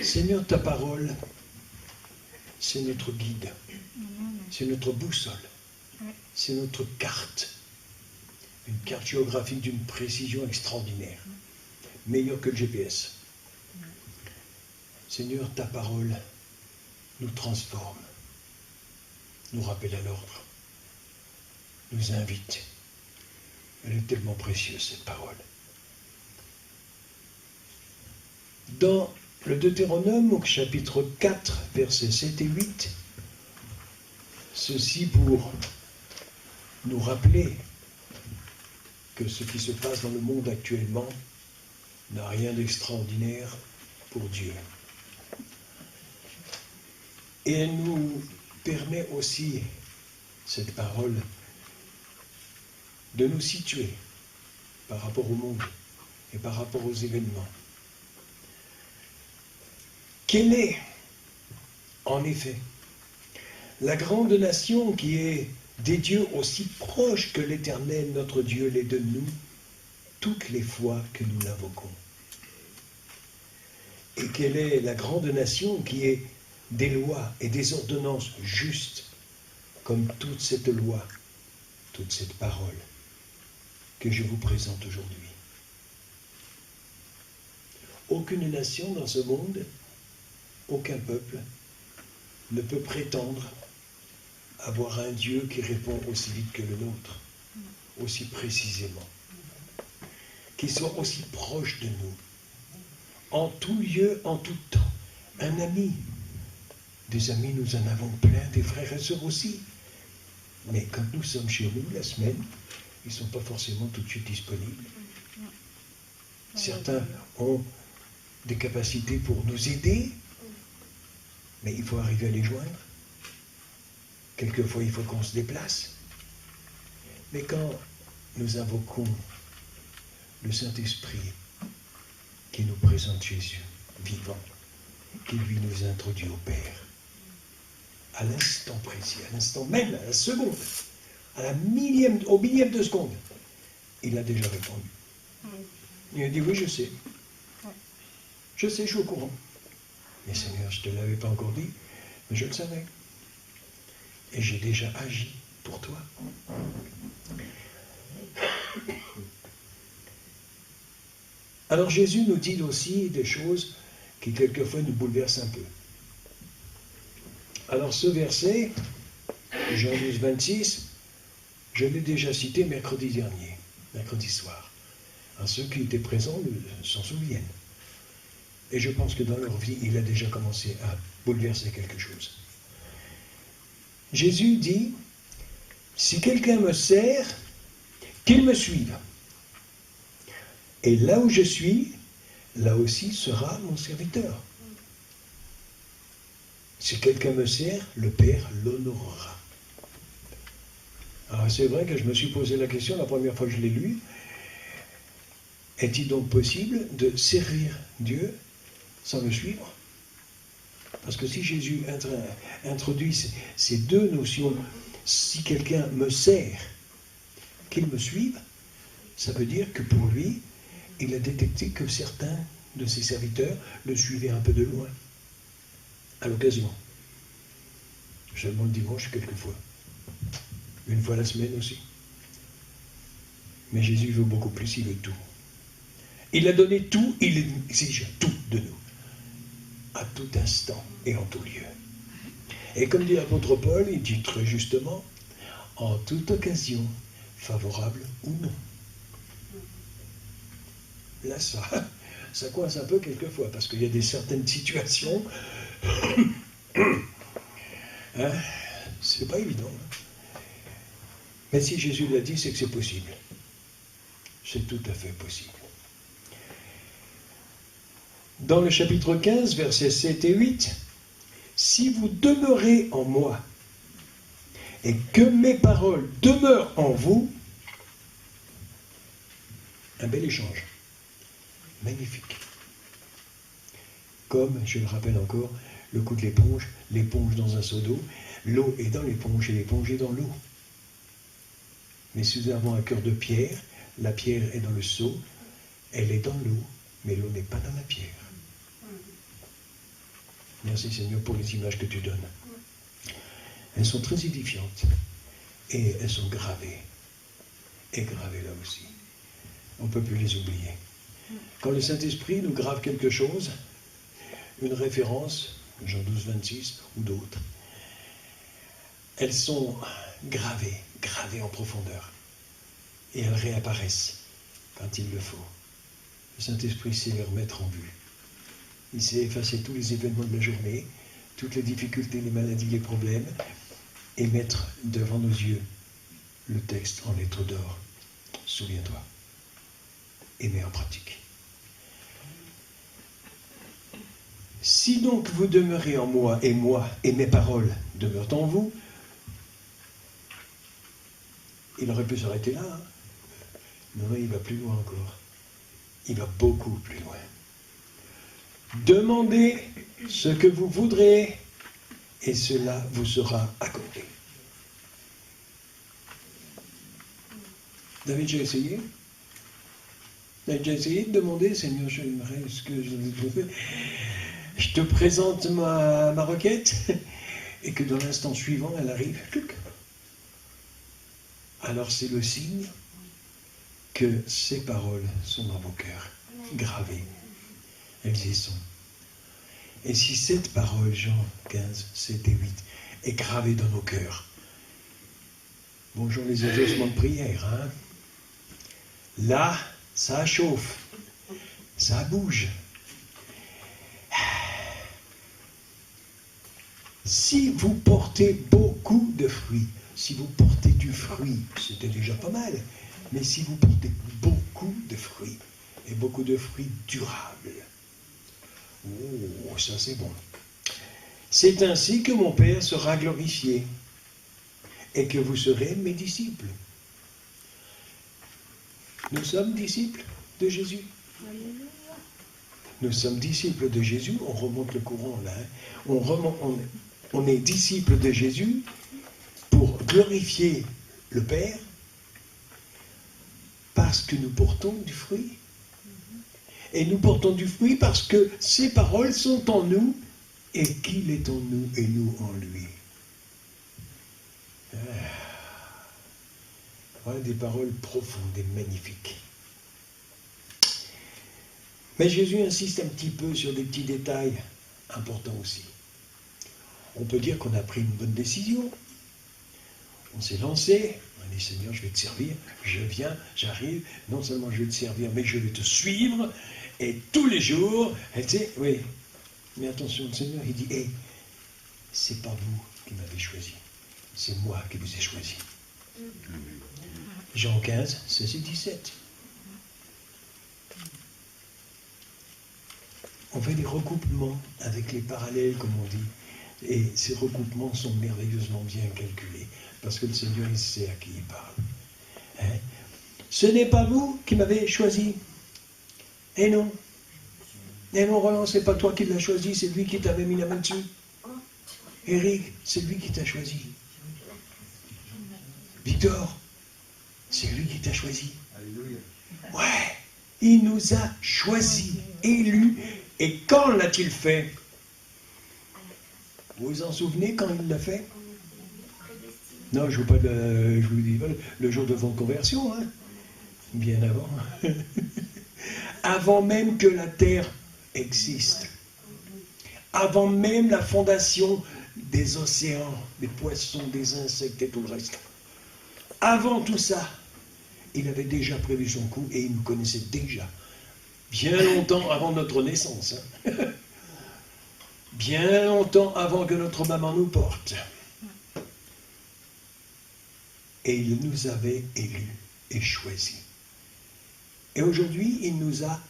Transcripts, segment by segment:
Seigneur, ta parole, c'est notre guide, c'est notre boussole, c'est notre carte. Une carte géographique d'une précision extraordinaire, meilleure que le GPS. Seigneur, ta parole nous transforme, nous rappelle à l'ordre, nous invite. Elle est tellement précieuse, cette parole. Dans le Deutéronome, au chapitre 4, versets 7 et 8, ceci pour nous rappeler que ce qui se passe dans le monde actuellement n'a rien d'extraordinaire pour Dieu. Et elle nous permet aussi, cette parole, de nous situer par rapport au monde et par rapport aux événements. Quelle est, en effet, la grande nation qui est des dieux aussi proches que l'Éternel, notre Dieu, l'est de nous, toutes les fois que nous l'invoquons? Et quelle est la grande nation qui est des lois et des ordonnances justes, comme toute cette loi, toute cette parole que je vous présente aujourd'hui? Aucune nation dans ce monde, aucun peuple ne peut prétendre avoir un Dieu qui répond aussi vite que le nôtre, aussi précisément, qui soit aussi proche de nous, en tout lieu, en tout temps. Un ami, des amis nous en avons plein, des frères et sœurs aussi, mais quand nous sommes chez nous la semaine, ils ne sont pas forcément tout de suite disponibles. Certains ont des capacités pour nous aider, mais il faut arriver à les joindre. Quelquefois, il faut qu'on se déplace. Mais quand nous invoquons le Saint-Esprit qui nous présente Jésus, vivant, qui lui nous introduit au Père, à l'instant précis, à l'instant même, à la seconde, au millième de seconde, il a déjà répondu. Il a dit, oui, je sais. Je sais, je suis au courant. Mais Seigneur, je ne te l'avais pas encore dit, mais je le savais. Et j'ai déjà agi pour toi. Alors Jésus nous dit aussi des choses qui quelquefois nous bouleversent un peu. Alors ce verset, Jean 12, 26, je l'ai déjà cité mercredi dernier, mercredi soir. Alors, ceux qui étaient présents s'en souviennent. Et je pense que dans leur vie, il a déjà commencé à bouleverser quelque chose. Jésus dit, si quelqu'un me sert, qu'il me suive. Et là où je suis, là aussi sera mon serviteur. Si quelqu'un me sert, le Père l'honorera. Alors c'est vrai que je me suis posé la question la première fois que je l'ai lu. Est-il donc possible de servir Dieu sans le suivre? Parce que si Jésus introduit ces deux notions, si quelqu'un me sert, qu'il me suive, ça veut dire que pour lui, il a détecté que certains de ses serviteurs le suivaient un peu de loin, à l'occasion. Seulement le dimanche, quelquefois. Une fois la semaine aussi. Mais Jésus veut beaucoup plus, il veut tout. Il a donné tout, il exige tout de nous, à tout instant et en tout lieu. Et comme dit l'apôtre Paul, il dit très justement, en toute occasion, favorable ou non. Là, ça coince un peu quelquefois, parce qu'il y a des certaines situations, hein, c'est pas évident. Mais si Jésus l'a dit, c'est que c'est possible. C'est tout à fait possible. Dans le chapitre 15, versets 7 et 8, « Si vous demeurez en moi, et que mes paroles demeurent en vous, » un bel échange, magnifique. Comme, je le rappelle encore, le coup de l'éponge dans un seau d'eau, l'eau est dans l'éponge et l'éponge est dans l'eau. Mais si nous avons un cœur de pierre, la pierre est dans le seau, elle est dans l'eau, mais l'eau n'est pas dans la pierre. Merci Seigneur pour les images que tu donnes. Elles sont très édifiantes et elles sont gravées. Et gravées là aussi. On ne peut plus les oublier. Quand le Saint-Esprit nous grave quelque chose, une référence, Jean 12, 26 ou d'autres, elles sont gravées en profondeur. Et elles réapparaissent quand il le faut. Le Saint-Esprit sait les remettre en vue. Il sait effacer tous les événements de la journée, toutes les difficultés, les maladies, les problèmes, et mettre devant nos yeux le texte en lettres d'or. Souviens-toi. Et mets en pratique. Si donc vous demeurez en moi, et mes paroles demeurent en vous, il aurait pu s'arrêter là. Hein. Non, il va plus loin encore. Il va beaucoup plus loin. Demandez ce que vous voudrez, et cela vous sera accordé. Vous avez déjà essayé? Vous avez déjà essayé de demander, Seigneur, j'aimerais ce que je fais. Je te présente ma requête, et que dans l'instant suivant, elle arrive. Alors c'est le signe que ces paroles sont dans vos cœurs, gravées. Elles y sont. Et si cette parole, Jean 15, 7 et 8, est gravée dans nos cœurs, bonjour les exaucements de prière, hein? Là, ça chauffe, ça bouge. Si vous portez beaucoup de fruits, si vous portez du fruit, c'était déjà pas mal, mais si vous portez beaucoup de fruits, et beaucoup de fruits durables, oh, ça c'est bon. C'est ainsi que mon Père sera glorifié, et que vous serez mes disciples. Nous sommes disciples de Jésus. Nous sommes disciples de Jésus, on remonte le courant là, hein. On est disciples de Jésus pour glorifier le Père parce que nous portons du fruit. Et nous portons du fruit parce que ses paroles sont en nous et qu'il est en nous et nous en lui. Voilà des paroles profondes et magnifiques. Mais Jésus insiste un petit peu sur des petits détails importants aussi. On peut dire qu'on a pris une bonne décision. On s'est lancé. On a dit, Seigneur, je vais te servir. Je viens, j'arrive. Non seulement je vais te servir, mais je vais te suivre. Et tous les jours, tu sais, oui. Mais attention, le Seigneur, il dit, hé, c'est pas vous qui m'avez choisi. C'est moi qui vous ai choisi. Jean 15, 16 et 17. On fait des recoupements avec les parallèles, comme on dit. Et ces recoupements sont merveilleusement bien calculés, parce que le Seigneur, il sait à qui il parle. Hein? Ce n'est pas vous qui m'avez choisi. Et non. Et non, Roland, c'est pas toi qui l'as choisi, c'est lui qui t'avait mis la main dessus. Eric, c'est lui qui t'a choisi. Victor, c'est lui qui t'a choisi. Ouais, il nous a choisis, élus. Et quand l'a-t-il fait? Vous vous en souvenez quand il l'a fait? Non, je vous dis pas le jour de votre conversion, hein? Bien avant. Avant même que la terre existe. Avant même la fondation des océans, des poissons, des insectes et tout le reste. Avant tout ça, il avait déjà prévu son coup et il nous connaissait déjà. Bien longtemps avant notre naissance. Hein. Bien longtemps avant que notre maman nous porte. Et il nous avait élus et choisis. Et aujourd'hui, il nous a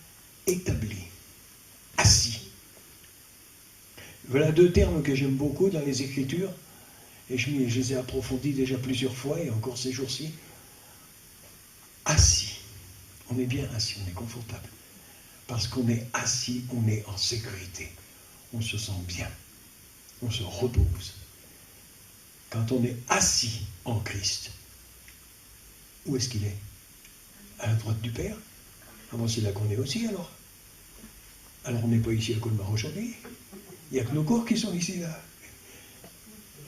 établis, assis. Voilà deux termes que j'aime beaucoup dans les Écritures, et je les ai approfondis déjà plusieurs fois, et encore ces jours-ci. Assis. On est bien assis, on est confortable. Parce qu'on est assis, on est en sécurité. On se sent bien. On se repose. Quand on est assis en Christ, où est-ce qu'il est? À la droite du Père? Ah bon, c'est là qu'on est aussi alors. Alors on n'est pas ici à Colmar aujourd'hui. Il n'y a que nos corps qui sont ici, là.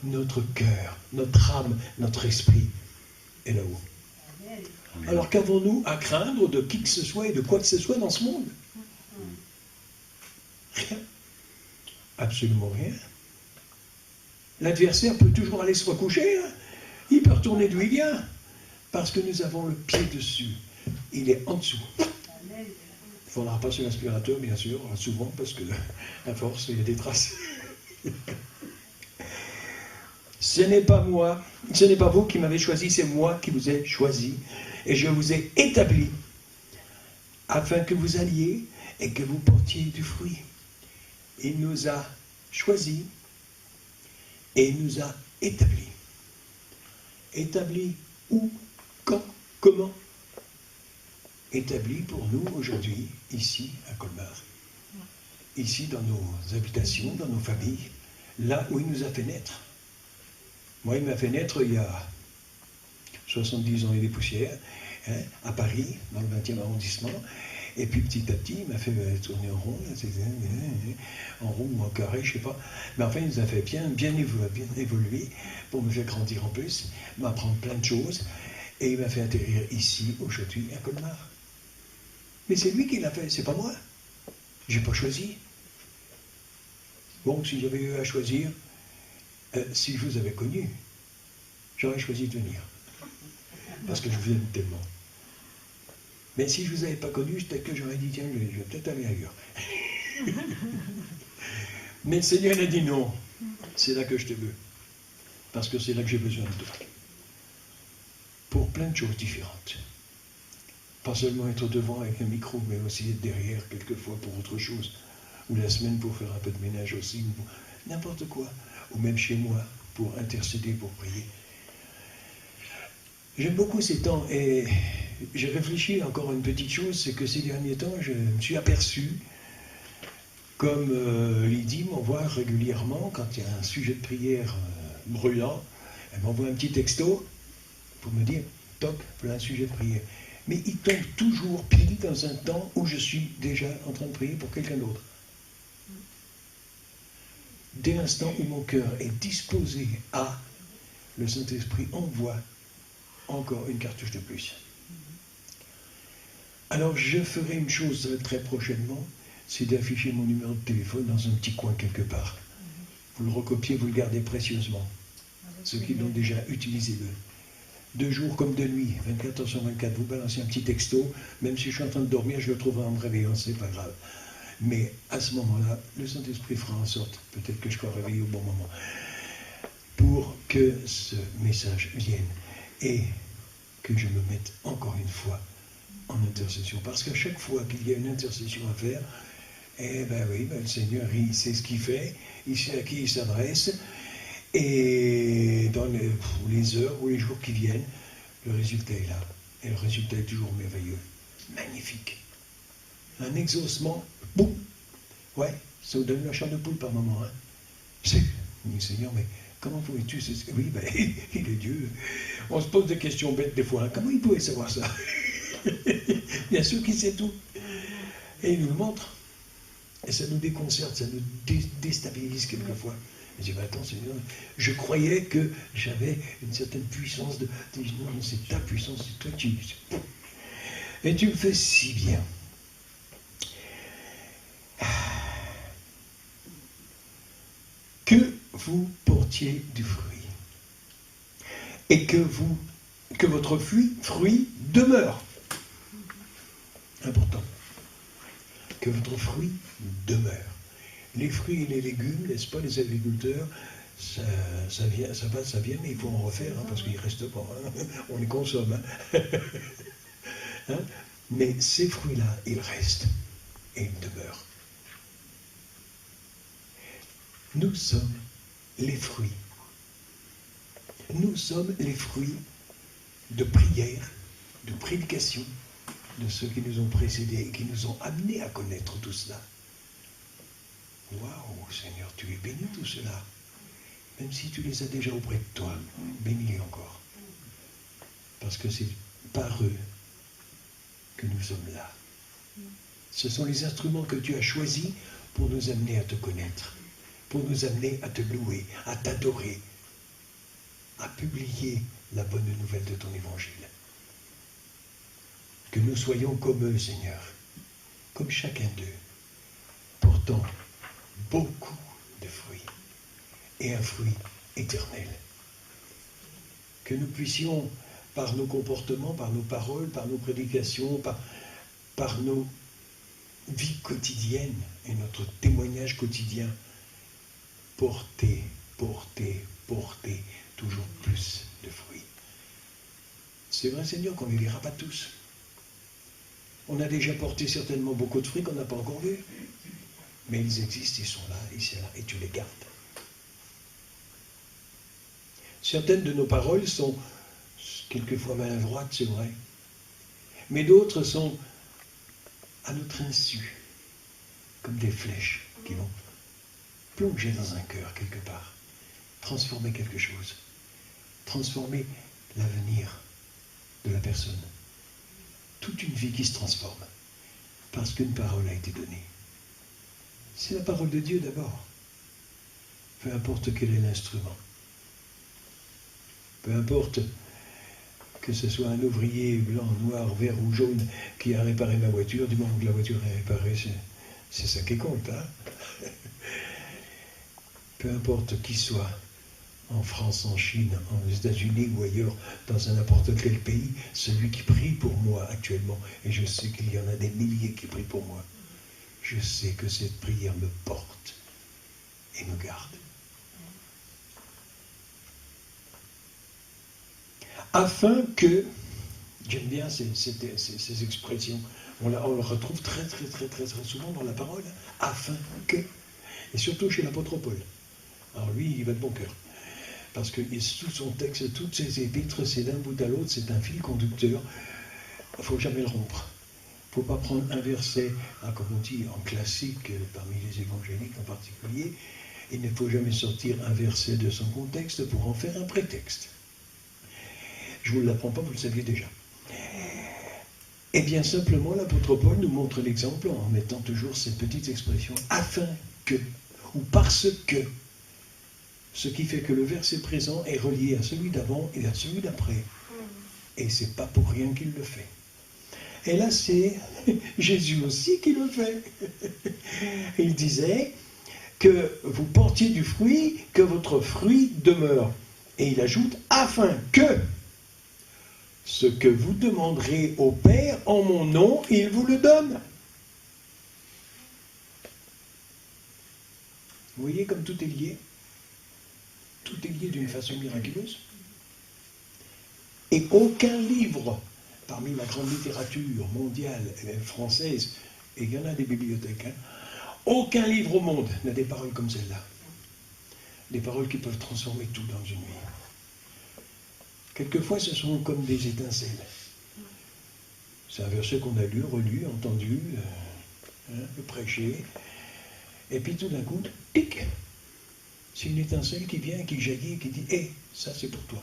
Notre cœur, notre âme, notre esprit est là-haut. Alors qu'avons-nous à craindre de qui que ce soit et de quoi que ce soit dans ce monde? Rien. Absolument rien. L'adversaire peut toujours aller se recoucher. Hein. Il peut retourner d'où il vient. Parce que nous avons le pied dessus. Il est en dessous. Il ne faudra pas sur l'aspirateur, bien sûr, souvent, parce que à force, il y a des traces. Ce n'est pas moi, ce n'est pas vous qui m'avez choisi, c'est moi qui vous ai choisi. Et je vous ai établi afin que vous alliez et que vous portiez du fruit. Il nous a choisis et il nous a établis. Établis où, quand, comment? Établis pour nous aujourd'hui, ici, à Colmar. Ici, dans nos habitations, dans nos familles, là où il nous a fait naître. Moi, il m'a fait naître il y a 70 ans et des poussières, hein, à Paris, dans le 20e arrondissement. Et puis petit à petit, il m'a fait tourner en rond, en rond ou en carré, je ne sais pas. Mais enfin, il nous a fait bien évoluer pour me faire grandir en plus, m'apprendre plein de choses. Et il m'a fait atterrir ici, aujourd'hui, à Colmar. Mais c'est lui qui l'a fait, c'est pas moi. Je n'ai pas choisi. Bon, si j'avais eu à choisir, si je vous avais connu, j'aurais choisi de venir. Parce que je vous aime tellement. Mais si je ne vous avais pas connu, peut-être que j'aurais dit, tiens, je vais peut-être aller ailleurs. Mais le Seigneur a dit non. C'est là que je te veux. Parce que c'est là que j'ai besoin de toi. Pour plein de choses différentes. Pas seulement être devant avec un micro, mais aussi être derrière quelquefois pour autre chose. Ou la semaine pour faire un peu de ménage aussi, ou n'importe quoi. Ou même chez moi, pour intercéder, pour prier. J'aime beaucoup ces temps et j'ai réfléchi encore à une petite chose, c'est que ces derniers temps, je me suis aperçu, comme Lydie m'envoie régulièrement, quand il y a un sujet de prière brûlant, elle m'envoie un petit texto pour me dire, toc, voilà un sujet de prière. Mais il tombe toujours pile dans un temps où je suis déjà en train de prier pour quelqu'un d'autre. Dès l'instant où mon cœur est disposé à, le Saint-Esprit envoie encore une cartouche de plus. Alors je ferai une chose très prochainement, c'est d'afficher mon numéro de téléphone dans un petit coin quelque part. Vous le recopiez, vous le gardez précieusement. Ceux qui l'ont déjà, utilisez-le. De jour comme de nuit, 24 heures sur 24, vous balancez un petit texto, même si je suis en train de dormir, je le trouverai en me réveillant, c'est pas grave. Mais à ce moment-là, le Saint-Esprit fera en sorte, peut-être que je sois réveillé au bon moment, pour que ce message vienne et que je me mette encore une fois en intercession. Parce qu'à chaque fois qu'il y a une intercession à faire, eh bien oui, le Seigneur, il sait ce qu'il fait, il sait à qui il s'adresse, et dans les heures ou les jours qui viennent, le résultat est là. Et le résultat est toujours merveilleux. Magnifique. Un exaucement, boum. Ouais, ça vous donne la chair de poule par moment. Hein. C'est, Seigneur, mais comment pouvais-tu... Oui, ben, il est Dieu. On se pose des questions bêtes des fois. Hein. Comment il pouvait savoir ça? Bien sûr qu'il sait tout. Et il nous le montre. Et ça nous déconcerte, ça nous déstabilise quelquefois. Je dis, attends, Seigneur, je croyais que j'avais une certaine puissance de... Non, c'est ta puissance, c'est toi qui... Et tu me fais si bien. Que vous portiez du fruit. Et que votre fruit demeure. Important. Que votre fruit demeure. Les fruits et les légumes, n'est-ce pas, les agriculteurs, ça vient, mais il faut en refaire, hein, parce qu'il ne reste pas. Hein, on les consomme. Hein. Hein, mais ces fruits-là, ils restent et ils demeurent. Nous sommes les fruits. Nous sommes les fruits de prière, de prédication, de ceux qui nous ont précédés et qui nous ont amenés à connaître tout cela. Waouh, Seigneur, tu es béni tout cela. Même si tu les as déjà auprès de toi, bénis-les encore. Parce que c'est par eux que nous sommes là. Ce sont les instruments que tu as choisis pour nous amener à te connaître. pour nous amener à te louer, à t'adorer, à publier la bonne nouvelle de ton évangile. Que nous soyons comme eux, Seigneur, comme chacun d'eux, portant beaucoup de fruits, et un fruit éternel. Que nous puissions, par nos comportements, par nos paroles, par nos prédications, par nos vies quotidiennes et notre témoignage quotidien, porter toujours plus de fruits. C'est vrai, Seigneur, qu'on ne les verra pas tous. On a déjà porté certainement beaucoup de fruits qu'on n'a pas encore vus. Mais ils existent, ils sont là, et tu les gardes. Certaines de nos paroles sont quelquefois maladroites, c'est vrai. Mais d'autres sont à notre insu, comme des flèches qui vont plonger dans un cœur quelque part, transformer quelque chose, transformer l'avenir de la personne. Toute une vie qui se transforme, parce qu'une parole a été donnée. C'est la parole de Dieu d'abord. Peu importe quel est l'instrument. Peu importe que ce soit un ouvrier blanc, noir, vert ou jaune qui a réparé ma voiture, du moment que la voiture est réparée, c'est ça qui compte. Hein. Peu importe qui soit, en France, en Chine, aux États-Unis ou ailleurs, dans n'importe quel pays, celui qui prie pour moi actuellement, et je sais qu'il y en a des milliers qui prient pour moi, je sais que cette prière me porte et me garde. Afin que, j'aime bien ces expressions, on le retrouve très souvent dans la parole, afin que, et surtout chez l'apôtre Paul. Alors lui, il va de bon cœur. Parce que tout son texte, toutes ses épîtres, c'est d'un bout à l'autre, c'est un fil conducteur. Il ne faut jamais le rompre. Il ne faut pas prendre un verset, comme on dit en classique, parmi les évangéliques en particulier, il ne faut jamais sortir un verset de son contexte pour en faire un prétexte. Je ne vous l'apprends pas, vous le saviez déjà. Et bien simplement, l'apôtre Paul nous montre l'exemple en mettant toujours cette petite expression « afin que » ou « parce que ». Ce qui fait que le verset présent est relié à celui d'avant et à celui d'après. Et c'est pas pour rien qu'il le fait. Et là, c'est Jésus aussi qui le fait. Il disait que vous portiez du fruit, que votre fruit demeure. Et il ajoute, afin que ce que vous demanderez au Père en mon nom, il vous le donne. Vous voyez comme tout est lié? Tout est lié d'une façon miraculeuse. Et aucun livre, parmi la grande littérature mondiale et française, et il y en a des bibliothèques, hein, aucun livre au monde n'a des paroles comme celle-là. Des paroles qui peuvent transformer tout dans une vie. Quelquefois, ce sont comme des étincelles. C'est un verset qu'on a lu, relu, entendu, prêché, et puis tout d'un coup, tic! C'est une étincelle qui vient, qui jaillit, et qui dit « Hé, ça c'est pour toi ».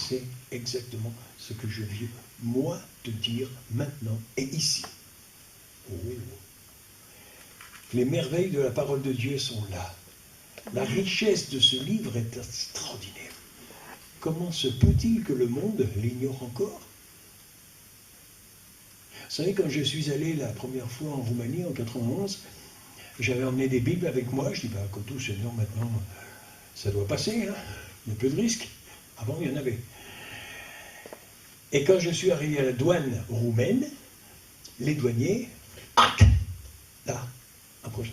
C'est exactement ce que je viens, moi, te dire maintenant et ici. Oh. Les merveilles de la parole de Dieu sont là. La richesse de ce livre est extraordinaire. Comment se peut-il que le monde l'ignore encore? Vous savez, quand je suis allé la première fois en Roumanie, en 91, j'avais emmené des Bibles avec moi. Je dis, comme tout, Seigneur, maintenant, ça doit passer. Hein. Il y a peu de risques. Avant, il y en avait. Et quand je suis arrivé à la douane roumaine, les douaniers, là, approche.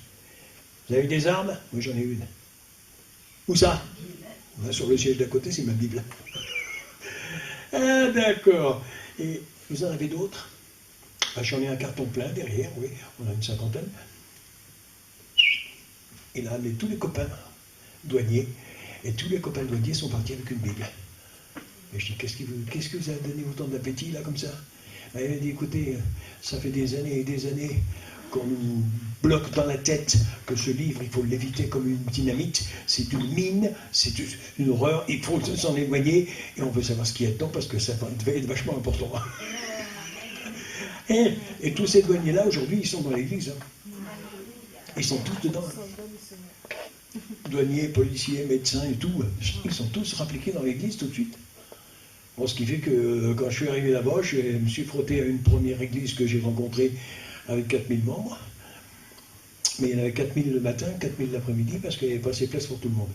Vous avez des armes? Oui, j'en ai une. Où ça? Sur le siège d'à côté, c'est ma Bible. Ah, d'accord. Et vous en avez d'autres? J'en ai un carton plein derrière, oui, on a une cinquantaine. Et là, tous les copains douaniers, et tous les copains douaniers sont partis avec une Bible. Et je dis, qu'est-ce qui vous a donné autant d'appétit, là, comme ça? Il a dit, écoutez, ça fait des années et des années qu'on nous bloque dans la tête que ce livre, il faut l'éviter comme une dynamite, c'est une mine, c'est une horreur, il faut s'en éloigner, et on veut savoir ce qu'il y a dedans, parce que ça devait être vachement important. Et tous ces douaniers-là, aujourd'hui, ils sont dans l'église. Hein. Ils sont tous dedans. Douaniers, policiers, médecins et tout. Ils sont tous rappliqués dans l'église tout de suite. Bon, ce qui fait que quand je suis arrivé là-bas, je me suis frotté à une première église que j'ai rencontrée avec 4000 membres. Mais il y en avait 4000 le matin, 4000 l'après-midi, parce qu'il n'y avait pas assez de place pour tout le monde.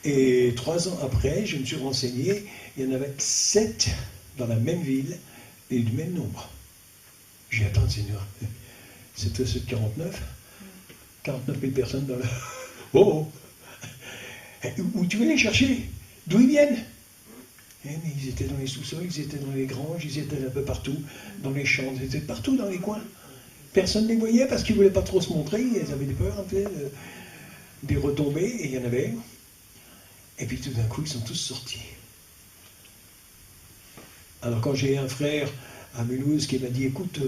Et 3 ans après, je me suis renseigné, il y en avait 7 dans la même ville et du même nombre. J'ai dit, attends, Seigneur, c'était 49 000 personnes dans le... Oh, où tu veux les chercher? D'où ils viennent? Mais ils étaient dans les sous-sols, ils étaient dans les granges, ils étaient un peu partout, dans les champs, ils étaient partout dans les coins. Personne ne les voyait parce qu'ils ne voulaient pas trop se montrer, ils avaient peur un peu des retombées, et il y en avait. Et puis tout d'un coup, ils sont tous sortis. Alors quand j'ai un frère à Mulhouse qui m'a dit, écoute,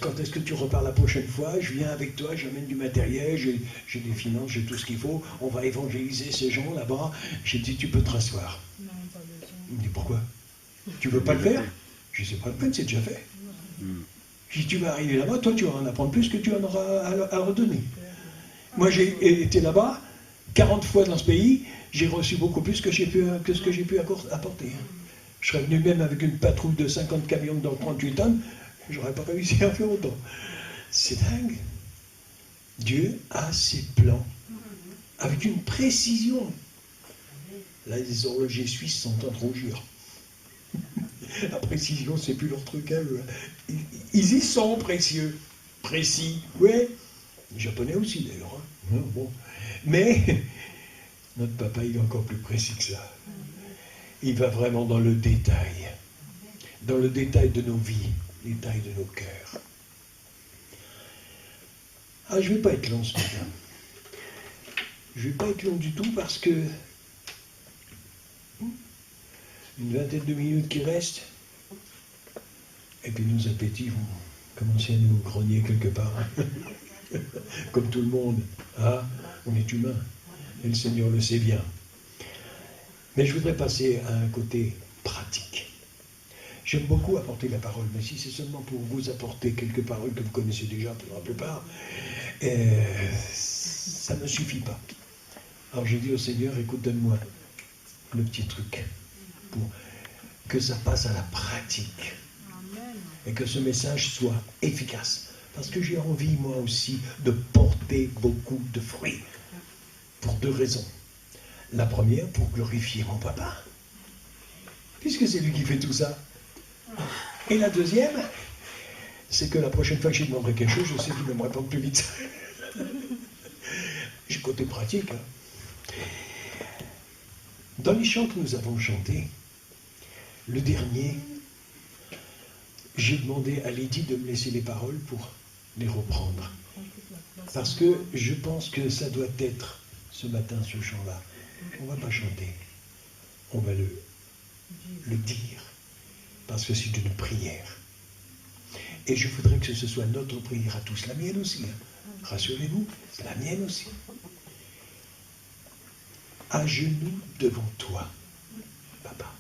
quand est-ce que tu repars la prochaine fois? Je viens avec toi, j'amène du matériel, j'ai des finances, j'ai tout ce qu'il faut, on va évangéliser ces gens là-bas. J'ai dit, tu peux te rasseoir. Il me dit, pourquoi? Tu veux pas le faire? Je dis, c'est pas la peine, c'est déjà fait. Je dis, tu vas arriver là-bas, toi tu vas en apprendre plus que tu en auras à redonner. Moi j'ai été là-bas 40 fois dans ce pays, j'ai reçu beaucoup plus que ce que j'ai pu apporter. Je serais venu même avec une patrouille de 50 camions dans 38 tonnes, j'aurais pas réussi à faire autant. C'est dingue. Dieu a ses plans avec une précision. Là, les horlogers suisses sont en train de rougir. La précision, c'est plus leur truc à eux. Ils y sont précieux. Précis, ouais. Les Japonais aussi, d'ailleurs. Hein. Bon. Mais notre papa, il est encore plus précis que ça. Il va vraiment dans le détail. Dans le détail de nos vies, le détail de nos cœurs. Ah, je ne vais pas être long ce matin. Je ne vais pas être long du tout parce que une vingtaine de minutes qui restent, et puis nos appétits vont commencer à nous grogner quelque part. Comme tout le monde. Ah, on est humain. Et le Seigneur le sait bien. Mais je voudrais passer à un côté pratique. J'aime beaucoup apporter la parole, mais si c'est seulement pour vous apporter quelques paroles que vous connaissez déjà pour la plupart, ça ne me suffit pas. Alors j'ai dit au Seigneur, écoute, donne-moi le petit truc pour que ça passe à la pratique. Et que ce message soit efficace. Parce que j'ai envie, moi aussi, de porter beaucoup de fruits. Pour 2 raisons. La première, pour glorifier mon papa. Puisque c'est lui qui fait tout ça. Et la deuxième, c'est que la prochaine fois que je lui demanderai quelque chose, je sais qu'il ne me répond plus vite. J'ai côté pratique. Hein. Dans les chants que nous avons chantés, le dernier, j'ai demandé à Lydie de me laisser les paroles pour les reprendre. Parce que je pense que ça doit être, ce matin, ce chant-là. On ne va pas chanter, on va le dire. Parce que c'est une prière. Et je voudrais que ce soit notre prière à tous, la mienne aussi. Hein. Rassurez-vous, c'est la mienne aussi. À genoux devant toi, papa.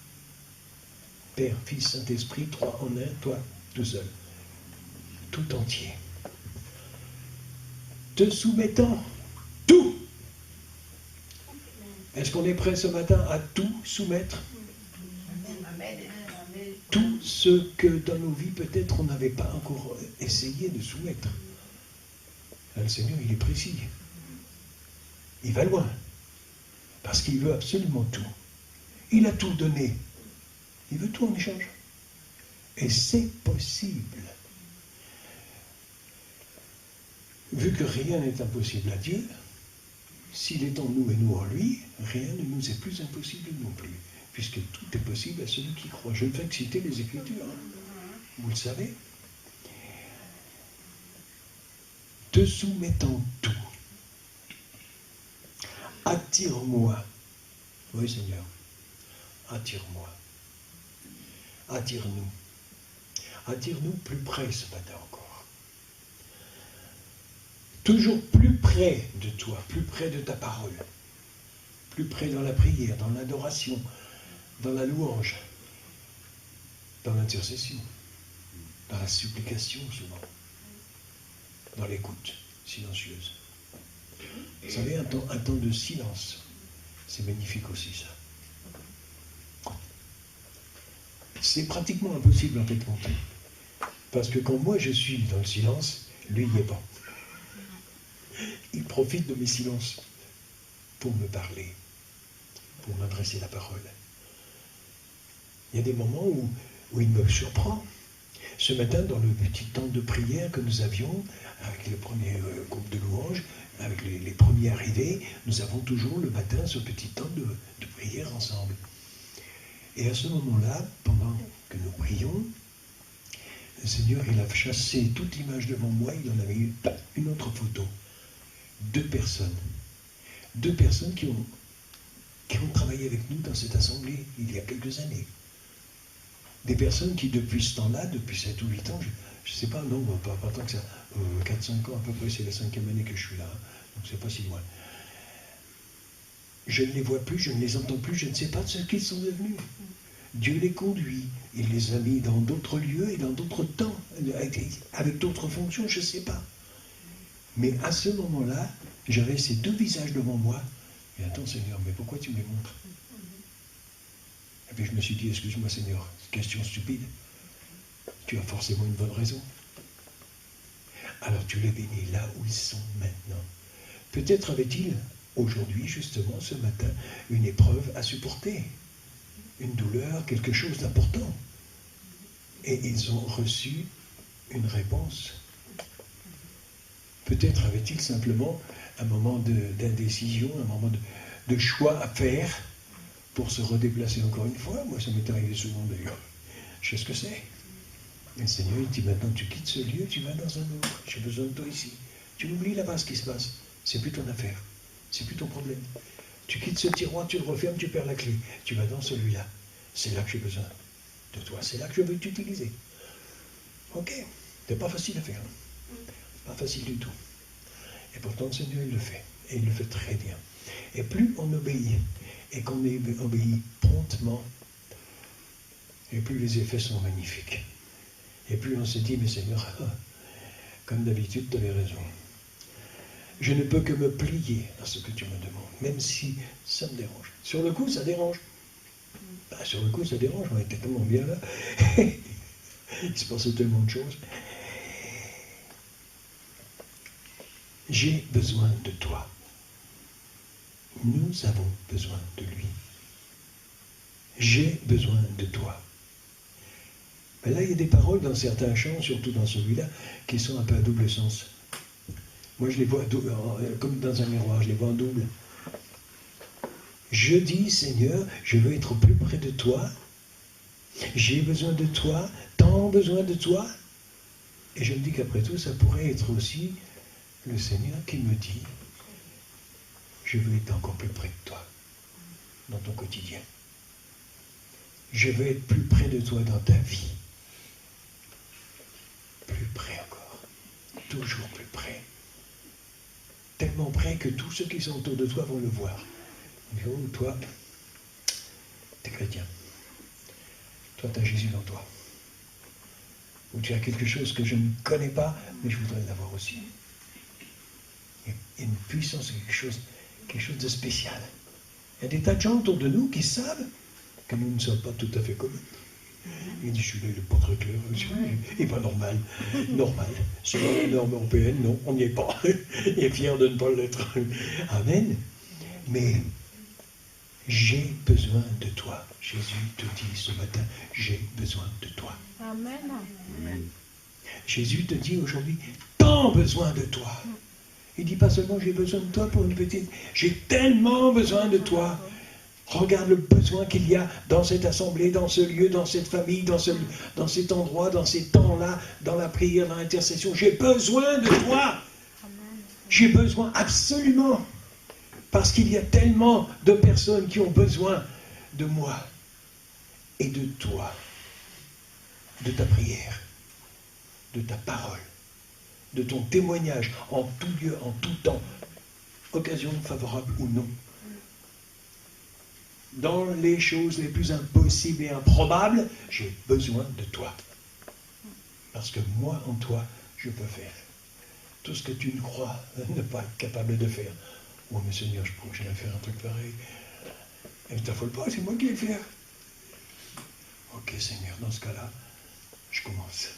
Père, Fils, Saint-Esprit, 3 en 1, toi, tout seul. Tout entier. Te soumettant tout. Est-ce qu'on est prêt ce matin à tout soumettre? Tout ce que dans nos vies, peut-être, on n'avait pas encore essayé de soumettre. Là, le Seigneur, il est précis. Il va loin. Parce qu'il veut absolument tout. Il a tout donné. Il veut tout en échange. Et c'est possible. Vu que rien n'est impossible à Dieu, s'il est en nous et nous en lui, rien ne nous est plus impossible non plus. Puisque tout est possible à celui qui croit. Je ne fais que citer les Écritures. Hein. Vous le savez. Te soumettant tout. Attire-moi. Oui, Seigneur. Attire-moi. Attire-nous. Attire-nous plus près ce matin encore. Toujours plus près de toi, plus près de ta parole. Plus près dans la prière, dans l'adoration, dans la louange, dans l'intercession, dans la supplication souvent, dans l'écoute. silencieuse. Vous savez, un temps de silence, c'est magnifique aussi ça. C'est pratiquement impossible en fait pour lui. Parce que quand moi je suis dans le silence, lui il n'y est pas. Il profite de mes silences pour me parler, pour m'adresser la parole. Il y a des moments où il me surprend. Ce matin, dans le petit temps de prière que nous avions, avec le premier groupe de louanges, avec les premiers arrivés, nous avons toujours le matin ce petit temps de prière ensemble. Et à ce moment-là, pendant que nous prions, le Seigneur, il a chassé toute l'image devant moi, il en avait eu une autre photo. Deux personnes qui ont travaillé avec nous dans cette assemblée il y a quelques années. Des personnes qui, depuis ce temps-là, depuis 7 ou 8 ans, je ne sais pas, non, pas tant que ça, 4-5 ans à peu près, c'est la 5e année que je suis là, donc c'est pas si loin. Je ne les vois plus, je ne les entends plus, je ne sais pas de ce qu'ils sont devenus. Dieu les conduit, il les a mis dans d'autres lieux et dans d'autres temps, avec d'autres fonctions, je ne sais pas. Mais à ce moment-là, j'avais ces deux visages devant moi, et attends Seigneur, mais pourquoi tu me les montres? Et puis je me suis dit, excuse-moi Seigneur, question stupide, tu as forcément une bonne raison. Alors tu les bénis là où ils sont maintenant. Peut-être avait-il aujourd'hui, justement, ce matin, une épreuve à supporter, une douleur, quelque chose d'important. Et ils ont reçu une réponse. Peut-être avait-il simplement un moment d'indécision, un moment de choix à faire pour se redéplacer encore une fois. Moi, ça m'est arrivé souvent d'ailleurs. Je sais ce que c'est. Et le Seigneur, il dit, maintenant tu quittes ce lieu, tu vas dans un autre. J'ai besoin de toi ici. Tu oublies là-bas ce qui se passe. C'est plus ton affaire. C'est plus ton problème. Tu quittes ce tiroir, tu le refermes, tu perds la clé. Tu vas dans celui-là. C'est là que j'ai besoin de toi. C'est là que je veux t'utiliser. Ok. C'est pas facile à faire. Hein. Pas facile du tout. Et pourtant, le Seigneur, il le fait. Et il le fait très bien. Et plus on obéit, et qu'on obéit promptement, et plus les effets sont magnifiques. Et plus on se dit, mais Seigneur, comme d'habitude, tu avais raison. Je ne peux que me plier à ce que tu me demandes, même si ça me dérange. Sur le coup, ça dérange. Ben, sur le coup, ça dérange, on était tellement bien là. Il se passait tellement de choses. J'ai besoin de toi. Nous avons besoin de lui. J'ai besoin de toi. Mais là, il y a des paroles dans certains chants, surtout dans celui-là, qui sont un peu à double sens. Moi, je les vois comme dans un miroir, je les vois en double. Je dis, Seigneur, je veux être plus près de toi. J'ai besoin de toi, tant besoin de toi. Et je me dis qu'après tout, ça pourrait être aussi le Seigneur qui me dit, je veux être encore plus près de toi, dans ton quotidien. Je veux être plus près de toi dans ta vie. Plus près encore. Toujours plus près. Tellement près que tous ceux qui sont autour de toi vont le voir. Ils diront, oh, toi, t'es chrétien. Toi, t'as Jésus dans toi. Ou tu as quelque chose que je ne connais pas, mais je voudrais l'avoir aussi. Il y a une puissance, quelque chose de spécial. Il y a des tas de gens autour de nous qui savent que nous ne sommes pas tout à fait communs. Il dit, je suis là, il n'est pas très clair. Il n'est pas normal. Normal. Selon les normes européennes, non, on n'y est pas. Il est fier de ne pas l'être. Amen. Mais j'ai besoin de toi. Jésus te dit ce matin, j'ai besoin de toi. Amen. Amen. Jésus te dit aujourd'hui, tant besoin de toi. Il ne dit pas seulement j'ai besoin de toi pour une petite, j'ai tellement besoin de toi. Regarde le besoin qu'il y a dans cette assemblée, dans ce lieu, dans cette famille, dans cet endroit, dans ces temps-là, dans la prière, dans l'intercession. J'ai besoin de toi. J'ai besoin absolument. Parce qu'il y a tellement de personnes qui ont besoin de moi et de toi, de ta prière, de ta parole, de ton témoignage en tout lieu, en tout temps, occasion favorable ou non. Dans les choses les plus impossibles et improbables, j'ai besoin de toi. Parce que moi, en toi, je peux faire. tout ce que tu ne crois ne pas être capable de faire. Oh, mais Seigneur, je pourrais jamais faire un truc pareil. Et ne t'affole pas, c'est moi qui vais le faire. Ok, Seigneur, dans ce cas-là, je commence.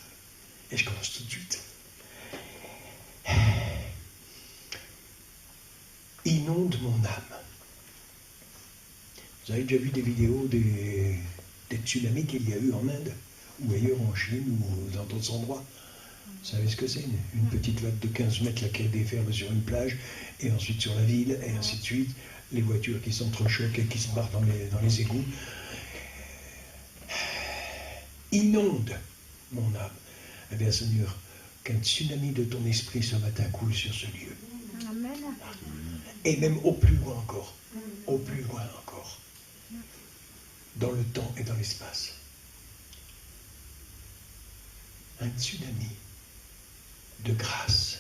Et je commence tout de suite. Inonde mon âme. Vous avez déjà vu des vidéos des tsunamis qu'il y a eu en Inde, ou ailleurs en Chine, ou dans d'autres endroits? Vous savez ce que c'est? Une petite vague de 15 mètres là, qui déferle sur une plage, et ensuite sur la ville, et ainsi de suite. Les voitures qui s'entrechoquent et qui se barrent dans les égouts. Inonde mon âme. Eh bien, Seigneur, qu'un tsunami de ton esprit ce matin coule sur ce lieu. Amen. Et même au plus loin encore. Au plus loin encore. Dans le temps et dans l'espace. Un tsunami de grâce,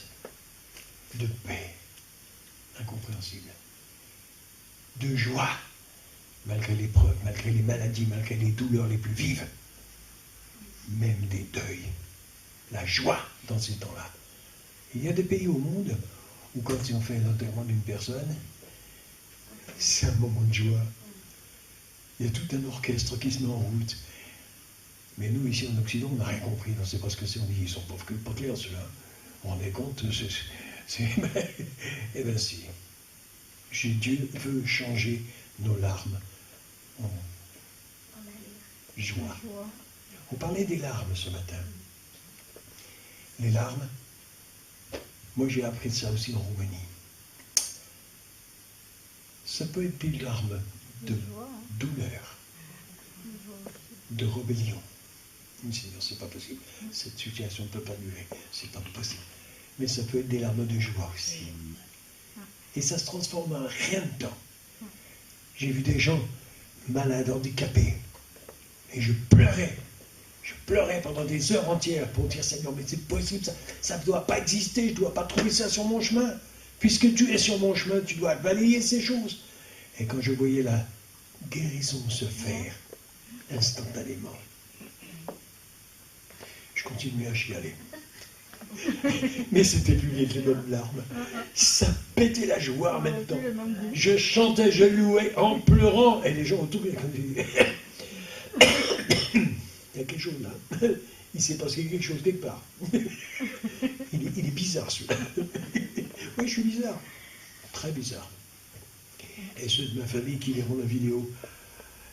de paix, incompréhensible, de joie, malgré l'épreuve, malgré les maladies, malgré les douleurs les plus vives, même des deuils, la joie dans ces temps-là. Il y a des pays au monde où quand on fait l'enterrement d'une personne, c'est un moment de joie. Il y a tout un orchestre qui se met en route. Mais nous, ici en Occident, on n'a rien compris. On ne sait pas ce que c'est. On dit, ils sont pauvres que pas clairs, ceux-là. Vous vous rendez compte? Eh bien si. Dieu veut changer nos larmes en joie. On parlait des larmes ce matin. Les larmes, moi j'ai appris ça aussi en Roumanie. Ça peut être des larmes de douleur, de rébellion. Seigneur, c'est pas possible. Cette situation ne peut pas durer. C'est pas possible. Mais ça peut être des larmes de joie aussi. Et ça se transforme en rien de temps. J'ai vu des gens malades, handicapés. Et je pleurais. Je pleurais pendant des heures entières pour dire, Seigneur, mais c'est possible, ça ne doit pas exister, je ne dois pas trouver ça sur mon chemin. Puisque tu es sur mon chemin, tu dois balayer ces choses. Et quand je voyais la guérison se faire instantanément, je continuais à chialer. Mais c'était plus les mêmes larmes. Ça pétait la joie en même temps. Je chantais, je louais en pleurant. Et les gens autour, il y a quelque chose là. Il s'est passé quelque chose quelque part. Il est bizarre celui-là. Oui, je suis bizarre. Très bizarre. Et ceux de ma famille qui verront la vidéo,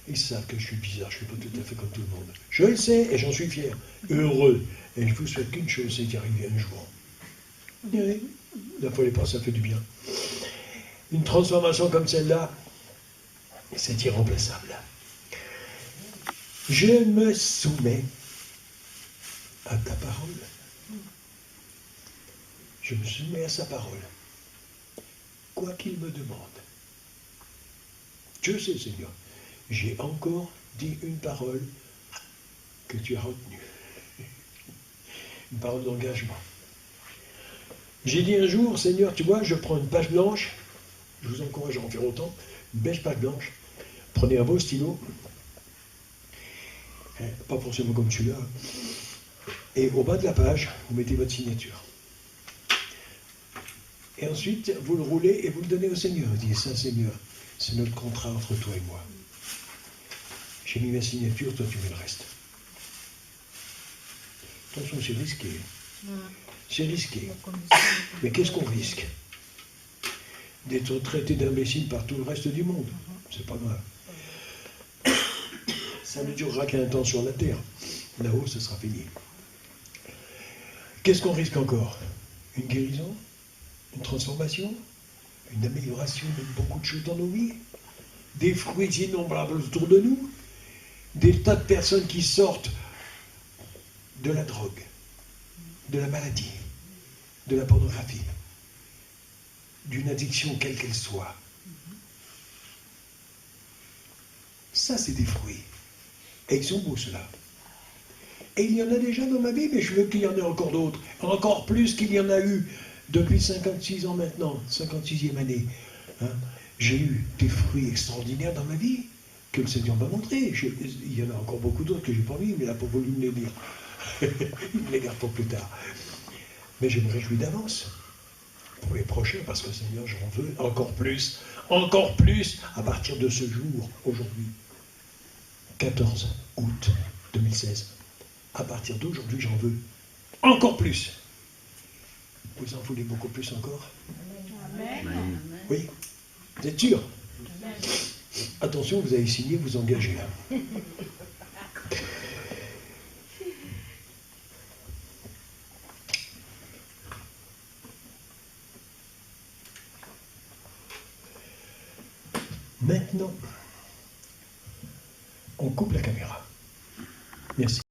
ils savent que je suis bizarre, je ne suis pas tout à fait comme tout le monde. Je le sais et j'en suis fier. Heureux. Et je vous souhaite qu'une chose, c'est d'y arriver un jour. Oui. La folie pas, ça fait du bien. Une transformation comme celle-là, c'est irremplaçable. Je me soumets à ta parole. Je me soumets à sa parole. Quoi qu'il me demande. Je sais, Seigneur, j'ai encore dit une parole que tu as retenue. Une parole d'engagement. J'ai dit un jour, Seigneur, tu vois, je prends une page blanche, je vous encourage à en faire autant, une belle page blanche, prenez un beau stylo, pas forcément comme celui-là, et au bas de la page, vous mettez votre signature. Et ensuite, vous le roulez et vous le donnez au Seigneur. Vous dites, ça, Seigneur, c'est notre contrat entre toi et moi. J'ai mis ma signature, toi tu mets le reste. Attention, c'est risqué. C'est risqué. Mais qu'est-ce qu'on risque? D'être traité d'imbécile par tout le reste du monde. C'est pas grave. Ça ne durera qu'un temps sur la terre. Là-haut, ce sera fini. Qu'est-ce qu'on risque encore? Une guérison? Une transformation? Une amélioration de beaucoup de choses dans nos vies? Des fruits innombrables autour de nous? Des tas de personnes qui sortent de la drogue, de la maladie, de la pornographie, d'une addiction quelle qu'elle soit. Ça, c'est des fruits. Et ils sont beaux, ceux-là. Et il y en a déjà dans ma vie, mais je veux qu'il y en ait encore d'autres. Encore plus qu'il y en a eu depuis 56 ans maintenant, 56e année. Hein. J'ai eu des fruits extraordinaires dans ma vie que le Seigneur m'a montré. Il y en a encore beaucoup d'autres que je n'ai pas vu, mais il n'a pas voulu me les dire. Il me les garde pour plus tard. Mais je me réjouis d'avance. pour les prochains, parce que Seigneur, j'en veux encore plus, à partir de ce jour, aujourd'hui, 14 août 2016. À partir d'aujourd'hui, j'en veux encore plus. Vous en voulez beaucoup plus encore? Amen. Oui. Vous êtes sûr? Attention, vous avez signé, vous engagez. Maintenant, on coupe la caméra. Merci.